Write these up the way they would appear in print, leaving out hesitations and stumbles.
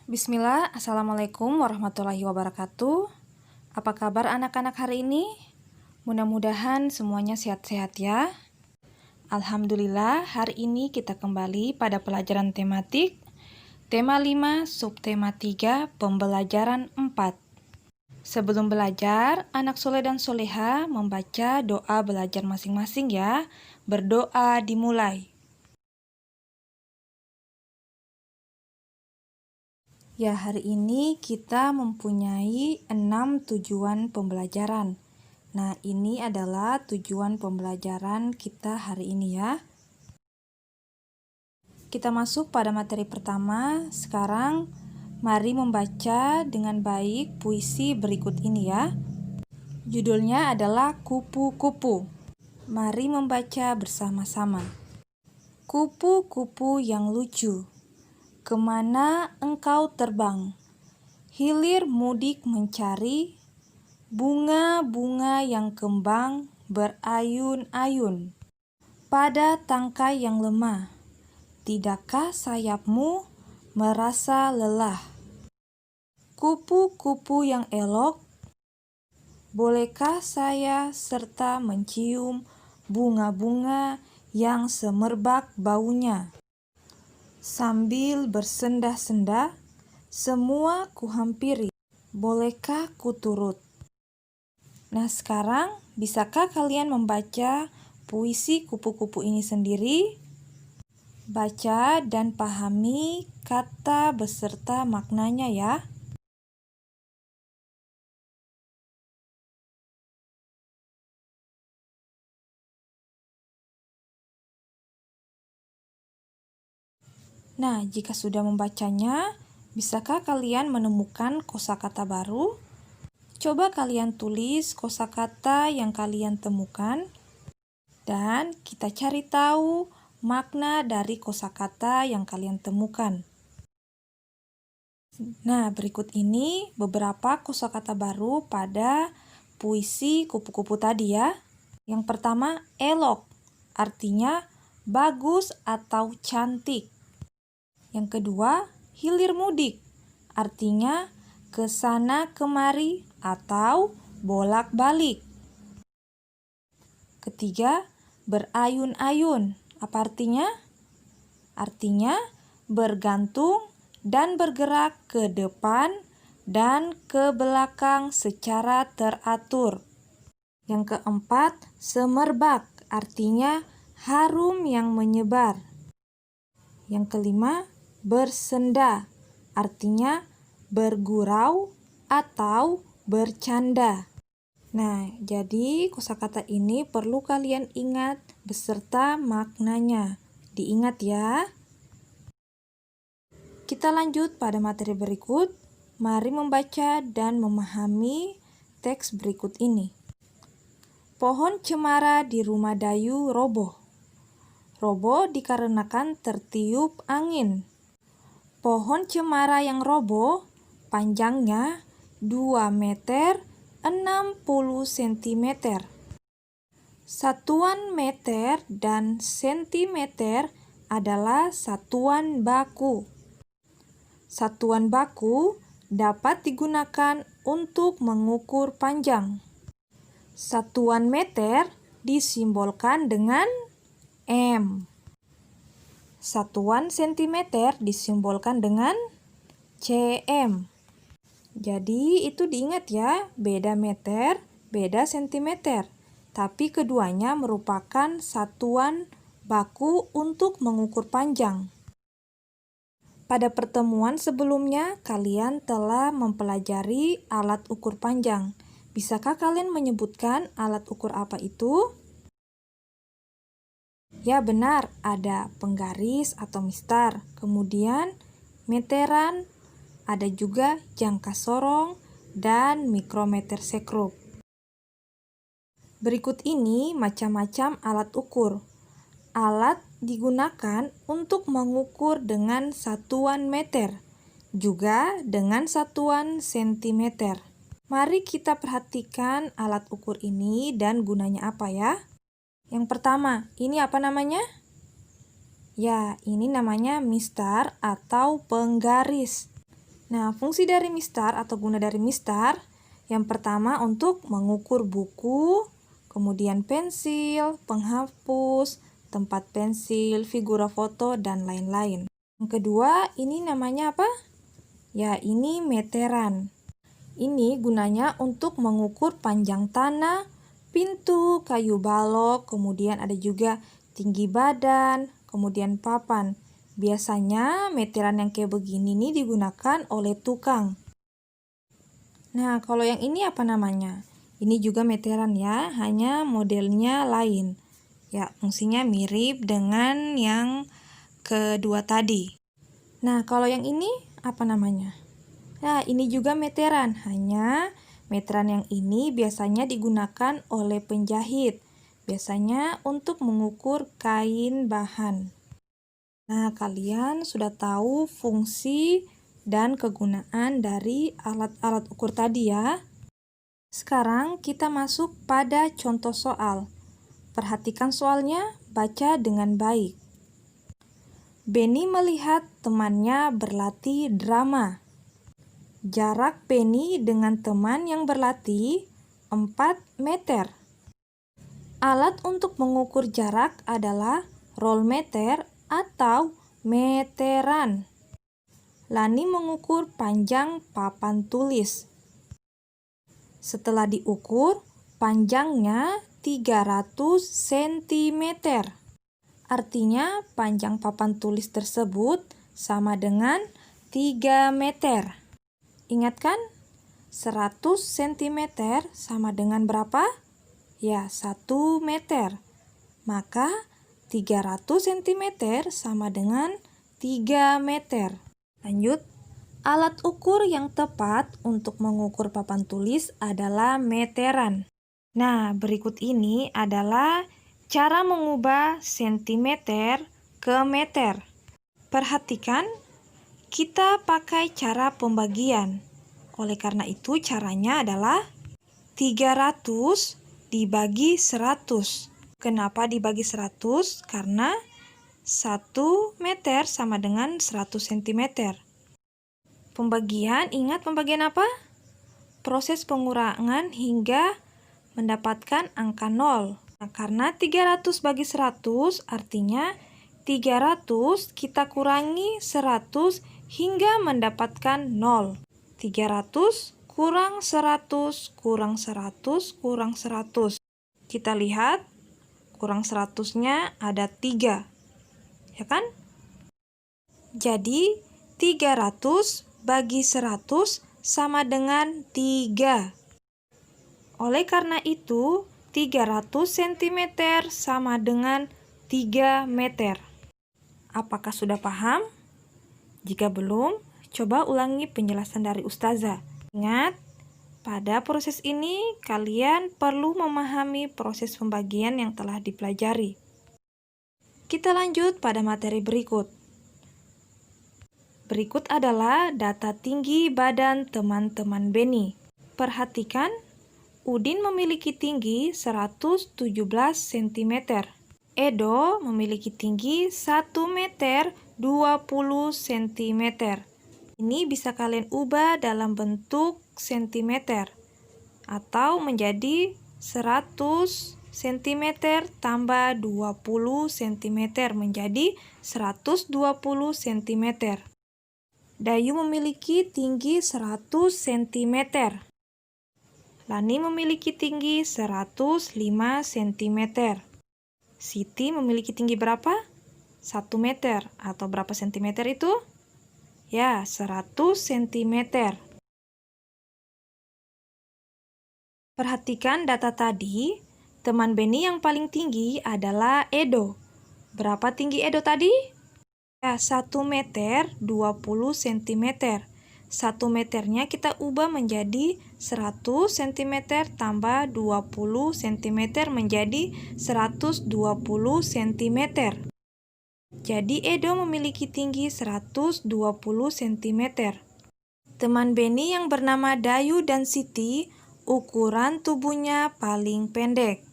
Bismillah, Assalamualaikum warahmatullahi wabarakatuh. Apa kabar anak-anak hari ini? Mudah-mudahan semuanya sehat-sehat ya. Alhamdulillah, hari ini kita kembali pada pelajaran tematik Tema 5, Subtema 3, Pembelajaran 4. Sebelum belajar, anak soleh dan soleha membaca doa belajar masing-masing ya. Berdoa dimulai. Ya, hari ini kita mempunyai 6 tujuan pembelajaran. Nah, ini adalah tujuan pembelajaran kita hari ini ya. Kita masuk pada materi pertama. Sekarang, mari membaca dengan baik puisi berikut ini ya. Judulnya adalah Kupu-kupu. Mari membaca bersama-sama. Kupu-kupu yang lucu, kemana engkau terbang? Hilir mudik mencari bunga-bunga yang kembang berayun-ayun pada tangkai yang lemah. Tidakkah sayapmu merasa lelah? Kupu-kupu yang elok, bolehkah saya serta mencium bunga-bunga yang semerbak baunya? Sambil bersenda-senda, semua kuhampiri, bolehkah kuturut? Nah, sekarang bisakah kalian membaca puisi kupu-kupu ini sendiri? Baca dan pahami kata beserta maknanya ya. Nah, jika sudah membacanya, bisakah kalian menemukan kosakata baru? Coba kalian tulis kosakata yang kalian temukan dan kita cari tahu makna dari kosakata yang kalian temukan. Nah, berikut ini beberapa kosakata baru pada puisi kupu-kupu tadi ya. Yang pertama, elok, artinya bagus atau cantik. Yang kedua, hilir mudik, artinya kesana kemari atau bolak-balik. Ketiga, berayun-ayun, apa artinya? Artinya bergantung dan bergerak ke depan dan ke belakang secara teratur. Yang keempat, semerbak, artinya harum yang menyebar. Yang kelima, bersenda, artinya bergurau atau bercanda. Nah, jadi kosakata ini perlu kalian ingat beserta maknanya. Diingat ya. Kita lanjut pada materi berikut. Mari membaca dan memahami teks berikut ini. Pohon cemara di rumah Dayu roboh. Roboh dikarenakan tertiup angin. Pohon cemara yang roboh panjangnya 2 meter 60 cm. Satuan meter dan sentimeter adalah satuan baku. Satuan baku dapat digunakan untuk mengukur panjang. Satuan meter disimbolkan dengan M. Satuan sentimeter disimbolkan dengan cm. Jadi itu diingat ya, beda meter, beda sentimeter. Tapi keduanya merupakan satuan baku untuk mengukur panjang. Pada pertemuan sebelumnya, kalian telah mempelajari alat ukur panjang. Bisakah kalian menyebutkan alat ukur apa itu? Ya benar, ada penggaris atau mistar, kemudian meteran, ada juga jangka sorong, dan mikrometer sekrup. Berikut ini macam-macam alat ukur. Alat digunakan untuk mengukur dengan satuan meter, juga dengan satuan sentimeter. Mari kita perhatikan alat ukur ini dan gunanya apa ya. Yang pertama, ini apa namanya? Ya, ini namanya mistar atau penggaris. Nah, fungsi dari mistar atau guna dari mistar, yang pertama untuk mengukur buku, kemudian pensil, penghapus, tempat pensil, figura foto, dan lain-lain. Yang kedua, ini namanya apa? Ya, ini meteran. Ini gunanya untuk mengukur panjang tanah, pintu, kayu balok, kemudian ada juga tinggi badan, kemudian papan. Biasanya meteran yang kayak begini nih digunakan oleh tukang. Nah, kalau yang ini apa namanya? Ini juga meteran ya, hanya modelnya lain. Ya, fungsinya mirip dengan yang kedua tadi. Nah, kalau yang ini apa namanya? Nah, ini juga meteran, hanya meteran yang ini biasanya digunakan oleh penjahit. Biasanya untuk mengukur kain bahan. Nah, kalian sudah tahu fungsi dan kegunaan dari alat-alat ukur tadi ya. Sekarang kita masuk pada contoh soal. Perhatikan soalnya, baca dengan baik. Benny melihat temannya berlatih drama. Jarak Benny dengan teman yang berlatih 4 meter. Alat untuk mengukur jarak adalah rolmeter atau meteran. Lani mengukur panjang papan tulis. Setelah diukur, panjangnya 300 cm. Artinya panjang papan tulis tersebut sama dengan 3 meter. Ingat kan? 100 cm sama dengan berapa? Ya, 1 meter. Maka 300 cm sama dengan 3 meter. Lanjut. Alat ukur yang tepat untuk mengukur papan tulis adalah meteran. Nah, berikut ini adalah cara mengubah sentimeter ke meter. Perhatikan, kita pakai cara pembagian. Oleh karena itu, caranya adalah 300 dibagi 100. Kenapa dibagi 100? Karena 1 meter sama dengan 100 cm. Pembagian, ingat pembagian apa? Proses pengurangan hingga mendapatkan angka 0. Nah, karena 300 bagi 100 artinya 300 kita kurangi 100 hingga mendapatkan 0. 300 kurang 100 kurang 100 kurang 100. Kita lihat kurang 100-nya ada 3. Ya kan? Jadi 300 bagi 100 sama dengan 3. Oleh karena itu, 300 cm sama dengan 3 meter. Apakah sudah paham? Jika belum, coba ulangi penjelasan dari Ustazah. Ingat, pada proses ini kalian perlu memahami proses pembagian yang telah dipelajari. Kita lanjut pada materi berikut. Berikut adalah data tinggi badan teman-teman Benny. Perhatikan, Udin memiliki tinggi 117 cm. Edo memiliki tinggi 1 meter 20 cm. Ini bisa kalian ubah dalam bentuk sentimeter atau menjadi 100 cm tambah 20 cm menjadi 120 cm. Dayu memiliki tinggi 100 cm. Lani memiliki tinggi 105 cm. Siti memiliki tinggi berapa? 1 meter. Atau berapa sentimeter itu? Ya, 100 cm. Perhatikan data tadi. Teman Benny yang paling tinggi adalah Edo. Berapa tinggi Edo tadi? Ya, 1 meter 20 cm. 1 meternya kita ubah menjadi 100 cm tambah 20 cm menjadi 120 cm. Jadi Edo memiliki tinggi 120 cm. Teman Benny yang bernama Dayu dan Siti, ukuran tubuhnya paling pendek.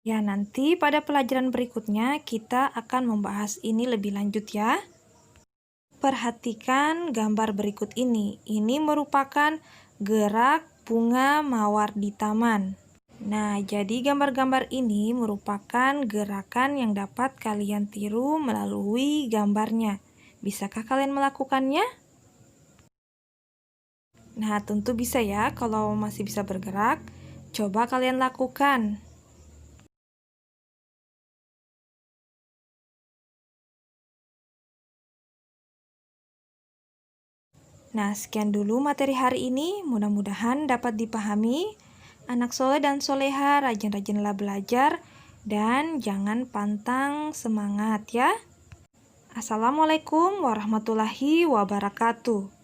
Ya, nanti pada pelajaran berikutnya kita akan membahas ini lebih lanjut ya. Perhatikan gambar berikut ini. Ini merupakan gerak bunga mawar di taman. Nah, jadi gambar-gambar ini merupakan gerakan yang dapat kalian tiru melalui gambarnya. Bisakah kalian melakukannya? Nah, tentu bisa ya kalau masih bisa bergerak. Coba kalian lakukan. Nah, sekian dulu materi hari ini. Mudah-mudahan dapat dipahami. Anak soleh dan soleha, rajin-rajinlah belajar. Dan jangan pantang semangat ya. Assalamualaikum warahmatullahi wabarakatuh.